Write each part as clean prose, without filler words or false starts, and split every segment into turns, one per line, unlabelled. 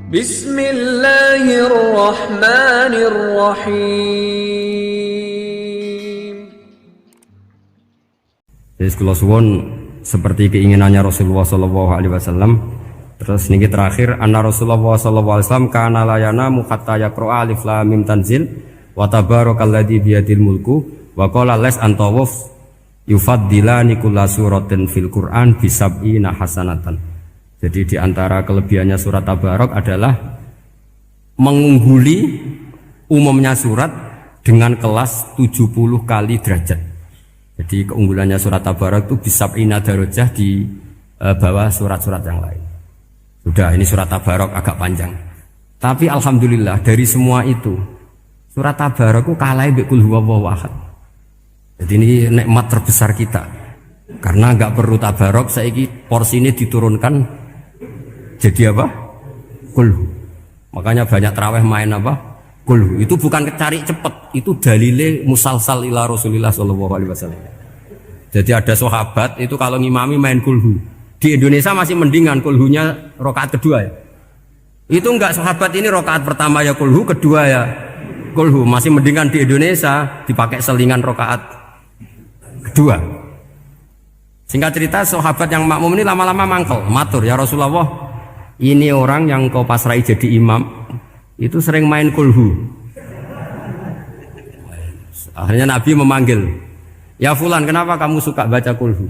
Bismillahirrahmanirrahim.
Jadi kula suwun seperti keinginannya Rasulullah sallallahu alaihi wasallam. Terus niki terakhir anna Rasulullah sallallahu alaihi wasallam kana la yanamu hatta yaqra alif lam mim tanzil wa tabarakalladzi biyadil mulku wa qala las antawaf yufaddilani kulla suratin fil Qur'an bisab'ina hasanatan. Jadi di antara kelebihannya surat Tabarok adalah mengungguli umumnya surat dengan kelas 70 kali derajat. Jadi keunggulannya surat Tabarok itu bisab'ina darajah di bawah surat-surat yang lain. Sudah, ini surat Tabarok agak panjang. Tapi alhamdulillah dari semua itu surat Tabarok itu kalah mbek Qul huwallahu ahad. Jadi ini nikmat terbesar kita. Karena enggak perlu Tabarok, saiki porsi ini diturunkan jadi apa? Qul. Makanya banyak tarawih main apa? Qul. Itu bukan cari cepet, itu dalile musalsal ila Rasulillah sallallahu alaihi wasallam. Jadi ada sahabat itu kalau ngimami main kulhu. Di Indonesia masih mendingan kulhunya rakaat kedua ya. Itu enggak sahabat ini rakaat pertama ya kulhu, kedua ya kulhu. Masih mendingan di Indonesia dipakai selingan rakaat kedua. Singkat cerita sahabat yang makmum ini lama-lama mangkel, matur ya Rasulullah. Ini orang yang kau pasrai jadi imam itu sering main kulhu. Akhirnya Nabi memanggil, ya fulan, kenapa kamu suka baca kulhu?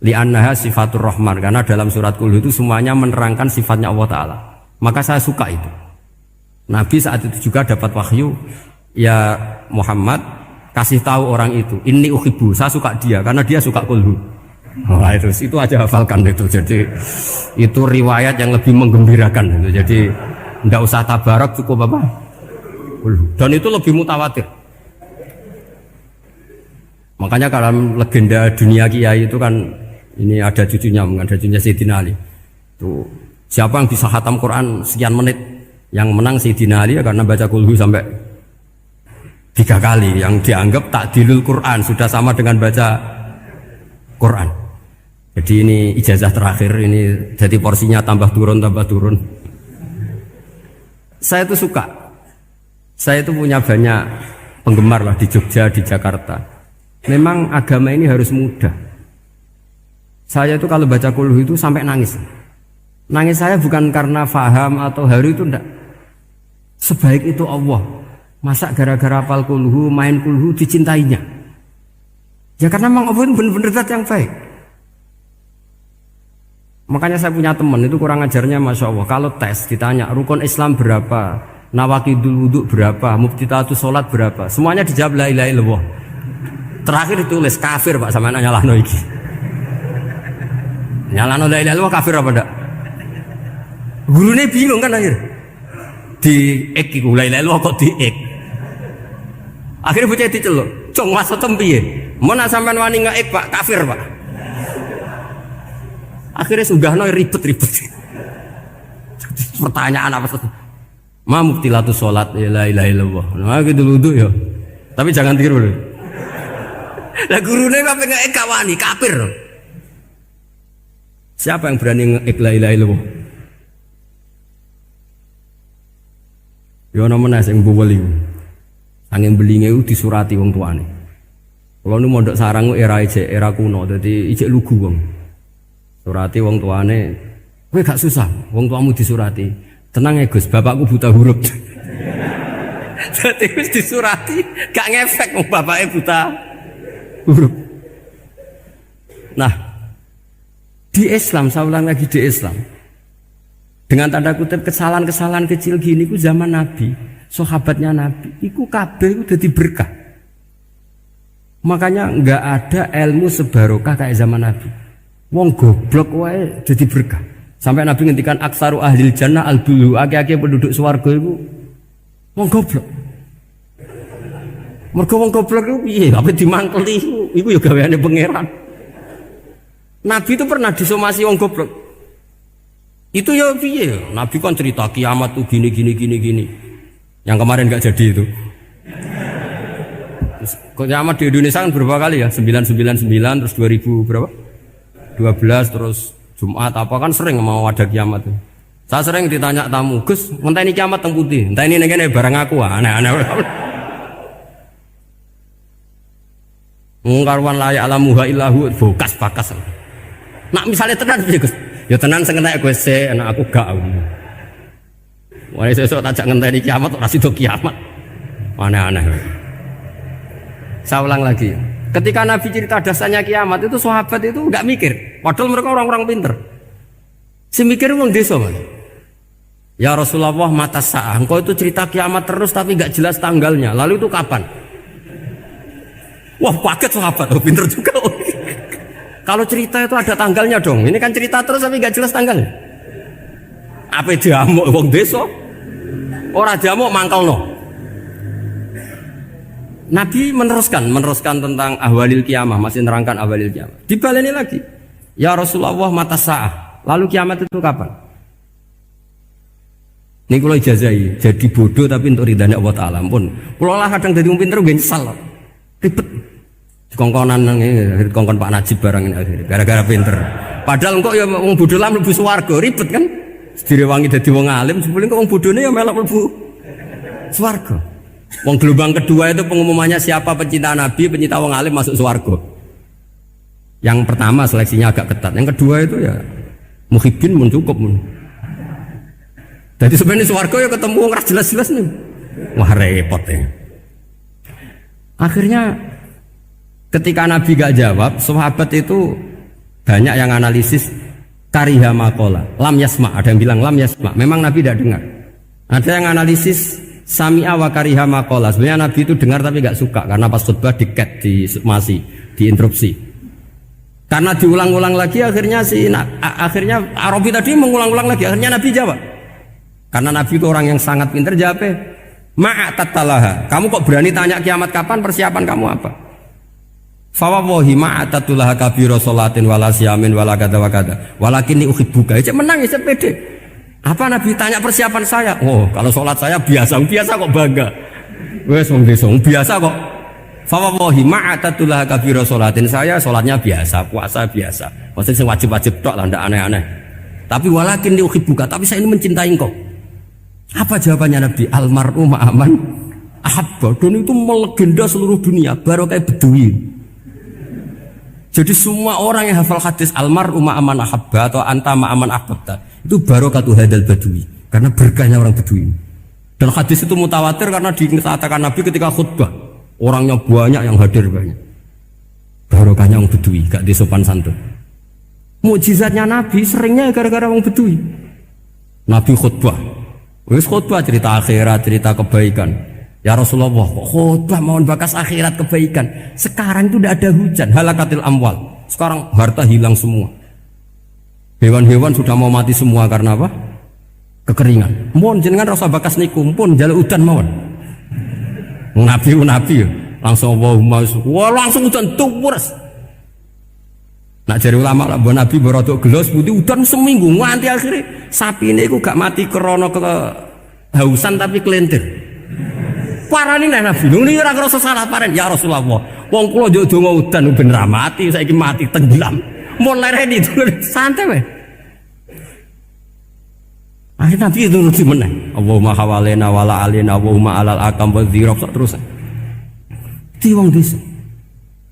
Li'annaha sifatur rahman, karena dalam surat kulhu itu semuanya menerangkan sifatnya Allah Ta'ala. Maka saya suka itu. Nabi saat itu juga dapat wahyu, ya Muhammad kasih tahu orang itu, inni uhibbu, saya suka dia karena dia suka kulhu. Nah, itu aja hafalkan itu. Jadi itu riwayat yang lebih menggembirakan itu. Jadi enggak usah Tabarok, cukup apa? Kulhu. Dan itu lebih mutawatir. Makanya dalam legenda dunia kiai itu kan ini ada cucunya Sayyidina Ali. Tuh, siapa yang bisa khatam Quran sekian menit, yang menang Sayyidina Ali ya, karena baca kulhu sampai 3 kali, yang dianggap takdilul Quran, sudah sama dengan baca Quran. Jadi ini ijazah terakhir, ini jadi porsinya tambah turun. Saya itu suka. Saya itu punya banyak penggemar lah di Jogja, di Jakarta. Memang agama ini harus mudah. Saya itu kalau baca kulhu itu sampai nangis. Nangis saya bukan karena faham atau haru, itu enggak. Sebaik itu Allah. Masa gara-gara hafal kulhu, main kulhu dicintainya? Ya karena memang Allah itu benar-benar zat yang baik. Makanya saya punya teman itu kurang ajarnya Masya Allah. Kalau tes ditanya rukun Islam berapa, nawakidul wudhu berapa, muftitatus sholat berapa, semuanya dijawab la ilaha illallah. Terakhir ditulis kafir Pak, sama nyalahno iki. Nyalahno la ilaha illallah kafir apa ndak? Gurunya bingung kan akhir. Di ek iku la ilaha illallah kok di ek. Akhirnya bocah diceluk, "Cong maksudem piye? Mun sampean wani ngeek Pak, kafir Pak." Akhirnya sugahno ribet-ribet. Pertanyaan apa tuh? Ma mubtilatus sholat ya la ilaha illallah. Nah gitu wudu ya. Tapi jangan tiru lho. Lah gurune kok pengen wani kafir. Siapa yang berani ngeek la ilaha illallah? Yo ana sing buwel iku. Angin belinge iku disurati wong tuane. Kalau nu mondok sarang era kuno, dadi ijek lugu wong. Surati wong tuane, kowe gak susah, wong tuamu disurati. Tenang ya Gus, bapakku buta huruf. Jadi wis disurati, gak ngefek wong bapaknya buta huruf. Nah, di Islam, saya ulang lagi di Islam. Dengan tanda kutip kesalahan-kesalahan kecil gini ku zaman Nabi, sahabatnya Nabi, iku kabeh iku dadi berkah. Makanya enggak ada ilmu sebarokah kayak zaman Nabi. Wong goblok wae jadi berkah. Sampai Nabi ngendikan aksaru ahlil jannah al-bulu, akeh-akeh penduduk swarga iku wong goblok. Mergo wong goblok iku piye? Apa dimangkeli iku ya gaweane pangeran. Nabi itu pernah disomasi wong goblok. Itu ya piye? Nabi kan cerita kiamat tuh gini. Yang kemarin enggak jadi itu. Kiamat di Indonesia kan berapa kali ya? 999 terus 2000 berapa? 12 terus Jumat apa kan sering mau ada kiamat. Saya sering ditanya tamu, Gus, ngenteni kiamat teng pundi? Ngenteni ning kene barang aku aneh-aneh. Ngkarwan layak alamuha illahu bokas bakas. Nak misalnya tenan piye Gus? Ya tenan sing entek Gus se, anak aku gak. Wah sesuk tajak ngenteni kiamat ora sida kiamat. Aneh-aneh. Saya ulang lagi. Ketika Nabi cerita dasarnya kiamat itu sahabat itu enggak mikir. Padahal mereka orang-orang pinter. Si mikir wong desa, Mas. Ya Rasulullah mata sa'ah. Engkau itu cerita kiamat terus tapi enggak jelas tanggalnya. Lalu itu kapan? Wah kaget sahabat. Oh, pinter juga. Kalau cerita itu ada tanggalnya dong. Ini kan cerita terus tapi enggak jelas tanggalnya. Apa diamuk wong desa? Ora diamuk mangkelno. Nabi meneruskan tentang ahwalil kiamah, masih nerangkan ahwalil kiamah. Dibaleni lagi. Ya Rasulullah mata sa'ah. Lalu kiamat itu kapan? Ini kalau ijazai, jadi bodoh tapi untuk ridhanya Allah Ta'ala pun. Kalau lah kadang jadi pinter gue nyesal. Ribet. Kongkonan ini, kongkon Pak Najib barang ini akhirnya. Gara-gara pinter. Padahal kok ya wong bodoh lah mlebu swarga, ribet kan? Direwangi dadi wong alim, sebelum kok wong bodohne ya melok mlebu swarga. Wong gelombang kedua itu pengumumannya siapa pencinta Nabi, pencinta wong alim masuk swarga. Yang pertama seleksinya agak ketat. Yang kedua itu ya muhibbin mun cukup mun. Jadi sebenarnya swarga ya ketemu wong jelas-jelas nih. Wah repot ya. Akhirnya ketika Nabi gak jawab, sahabat itu banyak yang analisis kariha maqala, lam yasma, ada yang bilang lam yasma. Memang Nabi tidak dengar. Ada yang analisis sami'a wa kariha maqala. Sebenarnya Nabi itu dengar tapi gak suka karena pas khutbah diket, diinterupsi. Karena diulang-ulang lagi akhirnya akhirnya Arabi tadi mengulang-ulang lagi, akhirnya Nabi jawab. Karena Nabi itu orang yang sangat pintar, jawabnya ma'atatalaha. Kamu kok berani tanya kiamat kapan, persiapan kamu apa? Fawawahi ma'atatulaha kabiro sholatin wala siyamin wala kada wa kada walakin ni uhibbuka. Cek menang ya, cek pede. Apa Nabi tanya persiapan saya? Oh kalau sholat saya biasa kok bangga. Wes wong desa biasa kok. Fawawahi ma'atatulaha kabiro sholatin, saya sholatnya biasa, puasa biasa. Maksudnya wajib-wajib tok lah, ndak aneh-aneh. Tapi walakin ni uhibbuka, tapi saya ini mencintai engkau. Apa jawabannya Nabi? Almar'u ma'aman ahabba. Dan itu melegenda seluruh dunia, baru kayak Bedui. Jadi semua orang yang hafal hadis almar'u ma'aman ahabba atau anta ma'aman ahabbta, itu barokatu hadal Badui, karena berkahnya orang Bedui. Dan hadis itu mutawatir karena dikatakan Nabi ketika khutbah, orangnya banyak yang hadir banyak. Barokahnya orang Bedui, gak disopan santun. Mukjizatnya Nabi seringnya gara-gara orang Bedui. Nabi khutbah, wis khutbah cerita akhirat, cerita kebaikan. Ya Rasulullah, khutbah mohon bakas akhirat kebaikan. Sekarang itu tidak ada hujan, halakatil amwal. Sekarang harta hilang semua. Hewan-hewan sudah mau mati semua karena apa? Kekeringan. Mohon jenengan rasa bakas niku, pun jaluk udan mawon. Nabi langsung Allahumma, wah langsung udan tuwures. Nak jari ulama lah, Nabi berodok gelos putih udan seminggu nganti akhirnya sapi ini aku gak mati krono kehausan tapi kelentir. Parani nih Nabi, ini orang rasa salah paren. Ya Rasulullah, wong kulo jodoh mau udan ben ra mati, saiki mati tenggelam. Mau lereni itu santai weh. Akhirnya Nabi itu nuruti meneh. Allahumma hawalena wala alina, Allahumma alal akam wa dzirab terus. Di wong desa.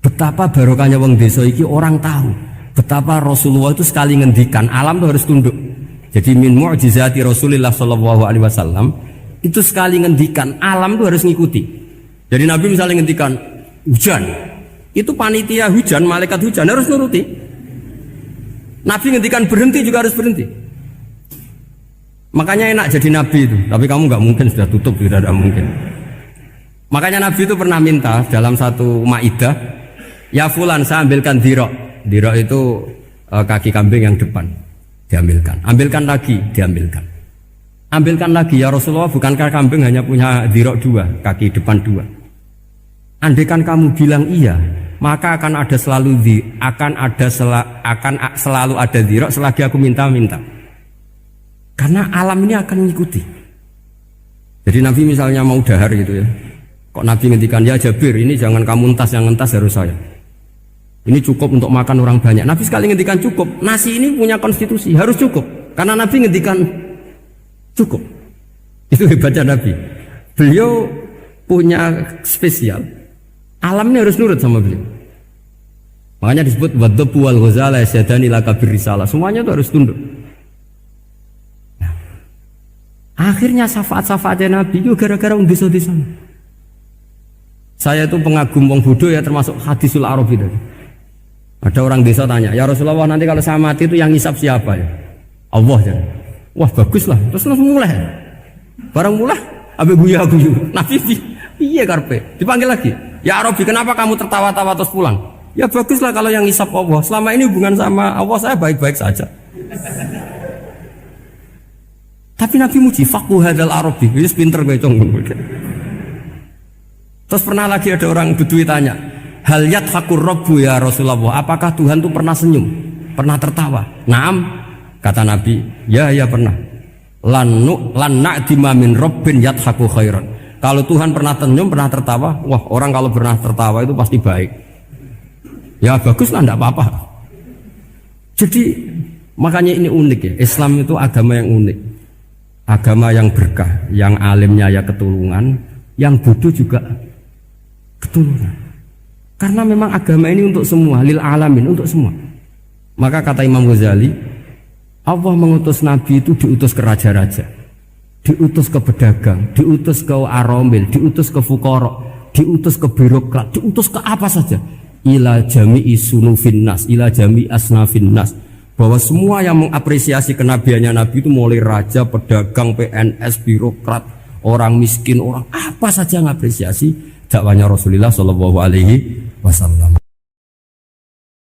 Betapa barokahnya wong desa iki orang tahu. Betapa Rasulullah itu sekali ngendikan alam itu harus tunduk. Jadi min mu'jizati Rasulullah sallallahu alaihi wasallam itu sekali ngendikan alam itu harus ngikuti. Jadi Nabi misalnya ngendikan hujan, itu panitia hujan, malaikat hujan harus nuruti. Nabi ngendikan berhenti juga harus berhenti. Makanya enak jadi Nabi itu. Tapi kamu nggak mungkin, sudah tutup, tidak ada mungkin. Makanya Nabi itu pernah minta dalam satu maidah, ya fulan saya ambilkan dirok. Dirok itu kaki kambing yang depan, diambilkan. Ambilkan lagi, diambilkan. Ambilkan lagi ya Rasulullah, bukankah kambing hanya punya dirok dua, kaki depan dua? Andaikan kamu bilang iya, maka akan selalu ada dirok selagi aku minta-minta. Karena alam ini akan mengikuti. Jadi Nabi misalnya mau dahar gitu ya, kok Nabi ngendikan ya Jabir, ini jangan kamu entas, yang entas harus saya. Ini cukup untuk makan orang banyak. Nabi sekali ngendikan cukup. Nasi ini punya konstitusi, harus cukup. Karena Nabi ngendikan Cukup. Itu hebatnya Nabi. Beliau punya spesial. Alam ini harus nurut sama beliau. Makanya disebut wadhabu wal ghazala yasyadani laka birrisalah. Semuanya itu harus tunduk. Nah, akhirnya syafaat-syafaatnya Nabi itu gara-gara desa-desa. Saya itu pengagum wong bodoh ya, termasuk hadisul Arabi tadi. Ada orang desa tanya, ya Rasulullah nanti kalau saya mati itu yang ngisap siapa ya? Allah ya. Wah bagus lah. Terus langsung mulai. Barang mulai, abe guyu. Nabi iya karpe. Dipanggil lagi. Ya Arabi, kenapa kamu tertawa-tawa terus pulang? Ya baguslah kalau yang ngisap Allah. Selama ini hubungan sama Allah saya baik-baik saja. Tapi Nabi muji faqhu hadzal Arabi. Wis pinter kowe cong. Terus pernah lagi ada orang Bedui tanya, hal yadhakur rabbu ya Rasulullah, apakah Tuhan itu pernah senyum, pernah tertawa? Naam, kata Nabi, ya pernah. Lan na'dima min rabbin yadhaku khairan. Kalau Tuhan pernah senyum, pernah tertawa, wah orang kalau pernah tertawa itu pasti baik. Ya baguslah, enggak apa-apa. Jadi makanya ini unik ya, Islam itu agama yang unik. Agama yang berkah, yang alimnya ya ketulungan, yang bodoh juga ketulungan. Karena memang agama ini untuk semua, lil alamin, untuk semua. Maka kata Imam Ghazali, Allah mengutus Nabi itu diutus ke raja-raja, diutus ke pedagang, diutus ke aromil, diutus ke fuqara, diutus ke birokrat, diutus ke apa saja. Ila jami'i sunufin nas, ila jami'i asnafin nas. Bahwa semua yang mengapresiasi kenabiannya Nabi itu mulai raja, pedagang, PNS, birokrat, orang miskin, orang apa saja mengapresiasi dakwahnya Rasulullah Shallallahu Alaihi Wasallam.